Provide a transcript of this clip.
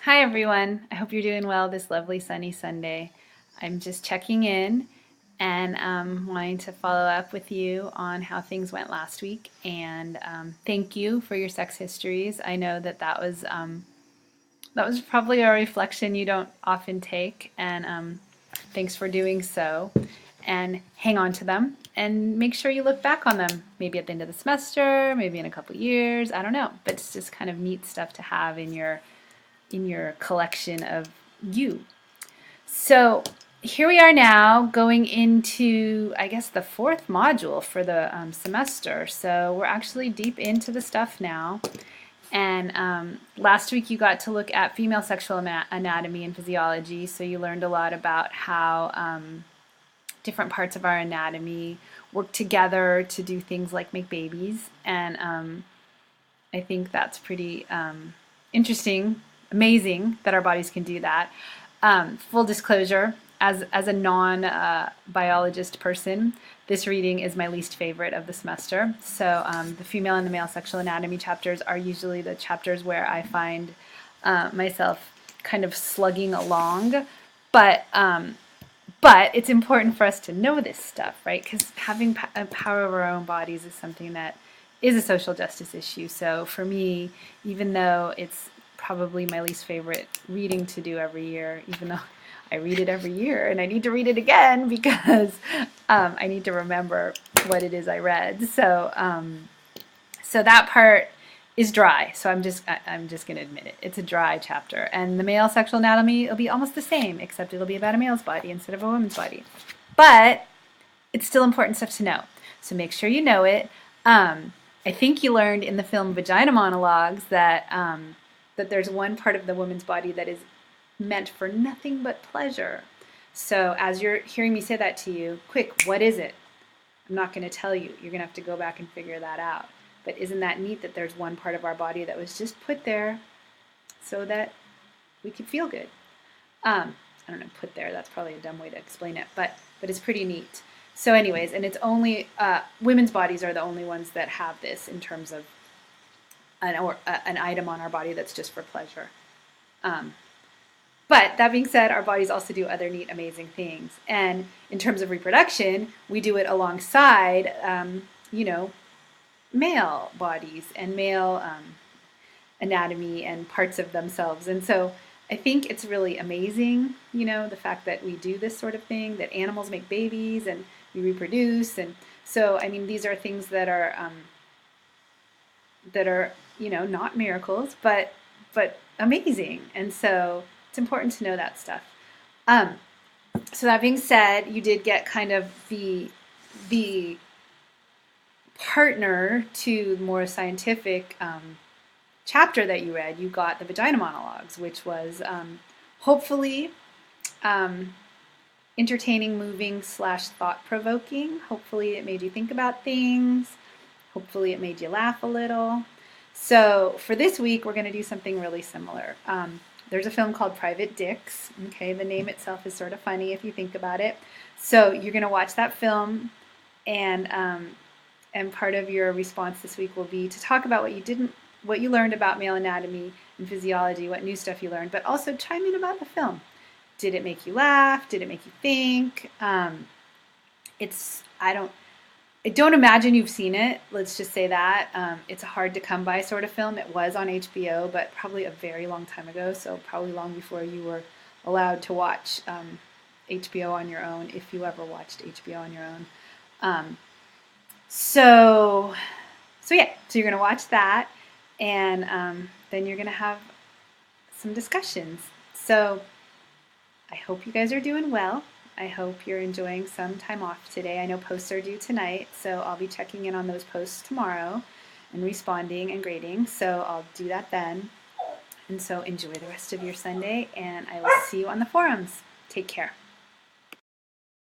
Hi everyone. I hope you're doing well this lovely sunny Sunday. I'm just checking in and wanting to follow up with you on how things went last week. And thank you for your sex histories. I know that was probably a reflection you don't often take, and thanks for doing so. And hang on to them and make sure you look back on them, maybe at the end of the semester, maybe in a couple years. I don't know, but it's just kind of neat stuff to have in your collection of you. So here we are now going into, I guess, the fourth module for the semester. So we're actually deep into the stuff now. And last week you got to look at female sexual anatomy and physiology. So you learned a lot about how different parts of our anatomy work together to do things like make babies. And I think that's pretty interesting, amazing that our bodies can do that. Full disclosure, as a non-biologist person, this reading is my least favorite of the semester. So the female and the male sexual anatomy chapters are usually the chapters where I find myself kind of slugging along. But it's important for us to know this stuff, right? Because having power over our own bodies is something that is a social justice issue. So for me, even though it's probably my least favorite reading to do every year, even though I read it every year and I need to read it again because I need to remember what it is I read. So that part is dry. So I'm just going to admit it. It's a dry chapter. And the male sexual anatomy will be almost the same, except it'll be about a male's body instead of a woman's body. But it's still important stuff to know. So make sure you know it. I think you learned in the film Vagina Monologues that that there's one part of the woman's body that is meant for nothing but pleasure. So as you're hearing me say that to you, quick, what is it? I'm not going to tell you. You're going to have to go back and figure that out. But isn't that neat that there's one part of our body that was just put there so that we could feel good? I don't know, put there, that's probably a dumb way to explain it, but it's pretty neat. So anyways, and it's only, women's bodies are the only ones that have this in terms of an item on our body that's just for pleasure. But that being said, our bodies also do other neat, amazing things. And in terms of reproduction, we do it alongside, male bodies and male anatomy and parts of themselves. And so I think it's really amazing, the fact that we do this sort of thing, that animals make babies and we reproduce. And so, I mean, these are things that are not miracles, but amazing. And so it's important to know that stuff. So that being said, you did get kind of the partner to the more scientific chapter that you read. You got the Vagina Monologues, which was hopefully entertaining, moving / thought-provoking. Hopefully it made you think about things. Hopefully it made you laugh a little. So for this week, we're going to do something really similar. There's a film called Private Dicks. Okay, the name itself is sort of funny if you think about it. So you're going to watch that film, and part of your response this week will be to talk about what you learned about male anatomy and physiology, what new stuff you learned, but also chime in about the film. Did it make you laugh? Did it make you think? I don't imagine you've seen it. Let's just say that. It's a hard to come by sort of film. It was on HBO, but probably a very long time ago, so probably long before you were allowed to watch HBO on your own, if you ever watched HBO on your own. So you're going to watch that, and then you're going to have some discussions. So I hope you guys are doing well. I hope you're enjoying some time off today. I know posts are due tonight, so I'll be checking in on those posts tomorrow and responding and grading. So I'll do that then. And so enjoy the rest of your Sunday, and I will see you on the forums. Take care.